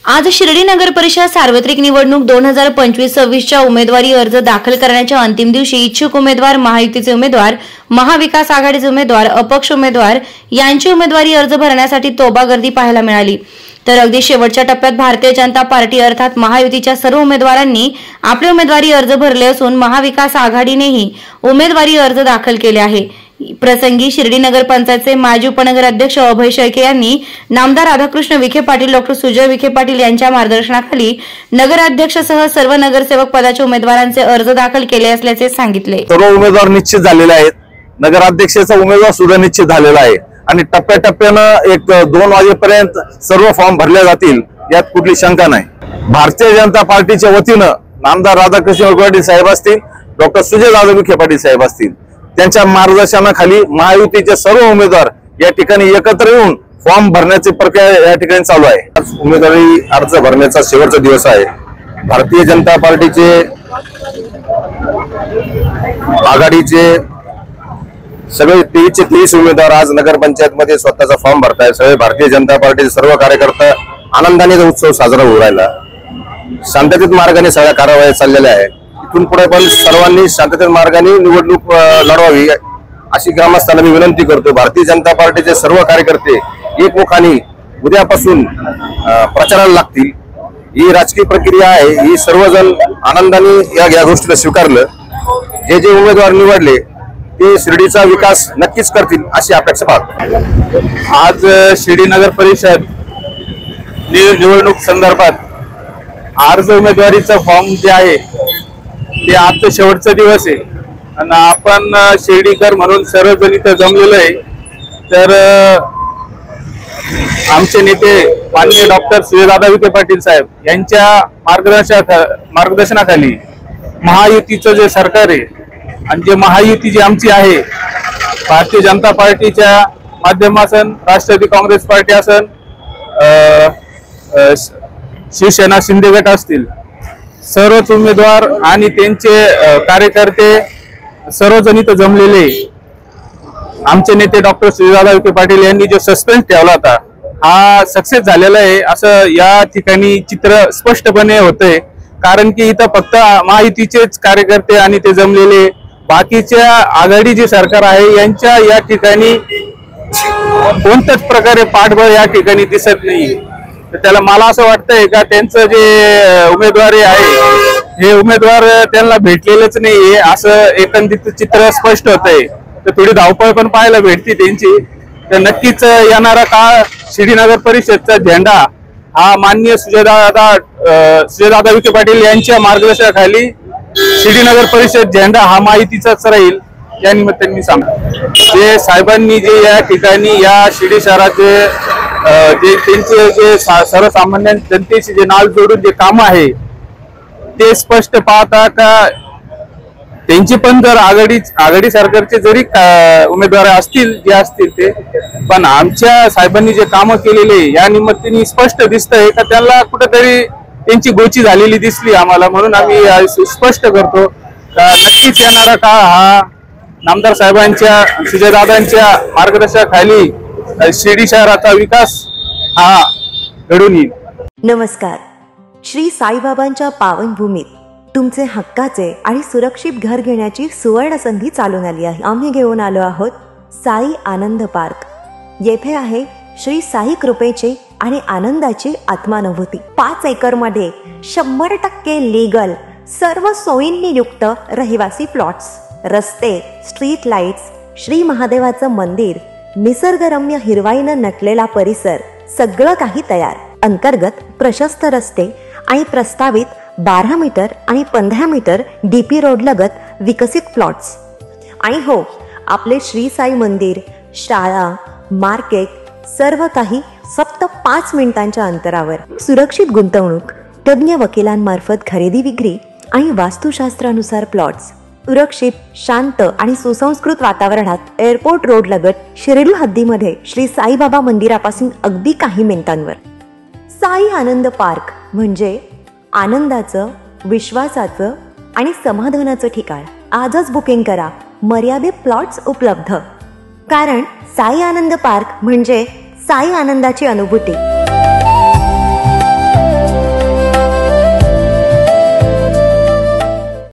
आज शिर्डी नगर परिषद सार्वत्रिक निवडणूक 2025-26च्या उमेदवारी अर्ज दाखल करण्याच्या अंतिम दिवशी इच्छुक उमेदवार, महायुतीचे उमेदवार, महाविकास आघाडीचे उमेदवार, अपक्ष उमेदवार यांची उमेदवारी अर्ज भरण्यासाठी तोबा गर्दी पाहायला मिळाली। तर अगदी शेवटच्या टप्प्यात भारतीय जनता पार्टी अर्थात महायुतीच्या सर्व उमेदवारांनी आपले उमेदवारी अर्ज भरले असून महाविकास आघाडीनेही उमेदवारी अर्ज दाखल केले आहे। प्रसंगी शिर्डी नगर पंचायतचे माजी उपनगर अध्यक्ष अभय शेळके यांनी नामदार राधाकृष्ण विखे पाटील, डॉक्टर सुजय विखे पाटील यांच्या मार्गदर्शनाखाली नगराध्यक्षसह सर्व नगरसेवक पदाच्या उमेदवारांचे अर्ज दाखल केले असल्याचे सांगितले। सर्व उमेदवार निश्चित झालेले आहेत। नगराध्यक्षाचा उमेदवार सुद्धा निश्चित झालेला आहे आणि टप्प्याटप्प्याने 1-2 वाजेपर्यंत सर्व फॉर्म भरले जातील यात कुठली शंका नाही। भारतीय जनता पार्टीच्या वतीनं नामदार राधाकृष्ण विखे पाटील साहेब असतील, डॉक्टर सुजय विखे पाटील साहेब असतील, त्यांच्या मार्गदर्शनाखाली महायुतीचे सर्व उमेदवार या ठिकाणी एकत्र येऊन फॉर्म भरण्याची प्रक्रिया या ठिकाणी चालू आहे। आज उमेदवारी अर्ज भरण्याचा शेवटचा दिवस आहे। भारतीय जनता पार्टीचे आघाडीचे सगळे 23 उमेदवार आज नगरपंचायत मध्ये स्वतःचा फॉर्म भरतायत। सगळे भारतीय जनता पार्टीचे सर्व कार्यकर्ते आनंदाने उत्सव साजरा होऊ राहिला। शांततेत मार्गाने सगळ्या कारवाई चाललेल्या आहेत। इथून पुढे पण सर्वांनी शांततेत मार्गाने निवडणूक लढवावी अशी ग्रामस्थांना मी विनंती करतो। भारतीय जनता पार्टीचे सर्व कार्यकर्ते एकमुखाने उद्यापासून प्रचाराला लागतील। ही राजकीय प्रक्रिया आहे, ही सर्वजण आनंदाने या गोष्टीला स्वीकारलं। जे उमेदवार निवडले ते शिर्डीचा विकास नक्कीच करतील अशी अपेक्षा पाहतो। आज शिर्डी नगर परिषद निवडणूक संदर्भात अर्ज उमेदवारीचा फॉर्म जे आहे ते आजचा शेवटचा दिवस आहे आणि आपण शिर्डीकर म्हणून सर्वजण इथं जमलेलो आहे। तर आमचे नेते माननीय डॉक्टर सुजय विखे पाटील साहेब यांच्या मार्गदर्शनाखाली महायुतीचं जे सरकार आहे आणि जे महायुती जी आमची आहे, भारतीय जनता पार्टीच्या माध्यमातून राष्ट्रवादी काँग्रेस पार्टी असन, शिवसेना शिंदे गट असतील, सर्वच उमेदवार आणि त्यांचे कार्यकर्ते सर्वजण इथं जमलेले। आमचे नेते डॉक्टर सुजय विखे पाटील यांनी जो सस्पेन्स ठेवला होता हा सक्सेस झालेला आहे असं या ठिकाणी चित्र स्पष्टपणे होतंय। कारण की इथं फक्त महायुतीचेच कार्यकर्ते आणि ते जमलेले, बाकीच्या आघाडी जे सरकार आहे यांच्या या ठिकाणी कोणत्याच प्रकारे पाठबळ या ठिकाणी दिसत नाही। तर त्याला मला असं वाटतंय का त्यांचं जे उमेदवारी आहे हे उमेदवार त्यांना भेटलेलेच नाहीये असं एकंदरीत चित्र स्पष्ट होतंय। तर थोडी धावपळ पण पाहायला भेटते त्यांची। तर नक्कीच येणारा काळ शिर्डी नगर परिषदचा झेंडा हा माननीय सुजय विखे पाटील यांच्या मार्गदर्शनाखाली शिर्डी नगर परिषद झेंडा हा माहितीचाच राहील या निमित्ताने मी सांगतो। जे साहेबांनी जे या ठिकाणी या शिर्डी शहराचे जे त्यांचे जे सर्वसामान्य जनतेशी जे नाळ जोडून जे काम आहे ते स्पष्ट पाहता का त्यांची पण जर आघाडी सरकारचे जरी उमेदवार असतील जे असतील ते पण आमच्या साहेबांनी जे कामं केलेले या निमित्ताने स्पष्ट दिसतंय का त्यांना कुठेतरी त्यांची गोची झालेली दिसली आम्हाला। म्हणून आम्ही स्पष्ट करतो का नक्कीच येणारा काळ हा नामदार साहेबांच्या, सुजयदादांच्या मार्गदर्शनाखाली शिर्डी शहराचा विकास हा घडून येईल। नमस्कार। श्री साईबाबांच्या पावनभूमीत तुमचे हक्काचे आणि सुरक्षित घर घेण्याची सुवर्ण संधी चालून आली आहे। आम्ही घेऊन आलो आहोत साई आनंद पार्क। येथे आहे श्री साई कृपेचे आणि आनंदाची आत्मानुभूती। 5 एकरमध्ये 100% लीगल सर्व सोयींनी युक्त रहिवासी प्लॉट्स, रस्ते, स्ट्रीट लाईट्स, श्री महादेवाचं मंदिर, निसर्गरम्य हिरवाईनं नटलेला परिसर, सगळं काही तयार। अंतर्गत प्रशस्त रस्ते आणि प्रस्तावित 12 मीटर आणि 15 मीटर DP रोड लगत विकसित प्लॉट्स। आणि हो, आपले श्री साई मंदिर, शाळा, मार्केट सर्व काही फक्त 5 मिनिटांच्या अंतरावर। सुरक्षित गुंतवणूक, तज्ञ वकिलांमार्फत खरेदी विक्री आणि वास्तुशास्त्रानुसार प्लॉट्स, सुरक्षित, शांत आणि सुसंस्कृत वातावरणात एअरपोर्ट रोड लगत शिर्डी हद्दीमध्ये श्री साईबाबा मंदिरापासून अगदी काही मिनिटांवर। साई आनंद पार्क म्हणजे आनंदाचं, विश्वासाचं आणि समाधानाचं ठिकाण। आजच बुकिंग करा। मर्यादित प्लॉट्स उपलब्ध। कारण साई आनंद पार्क म्हणजे साई आनंदाची अनुभूती।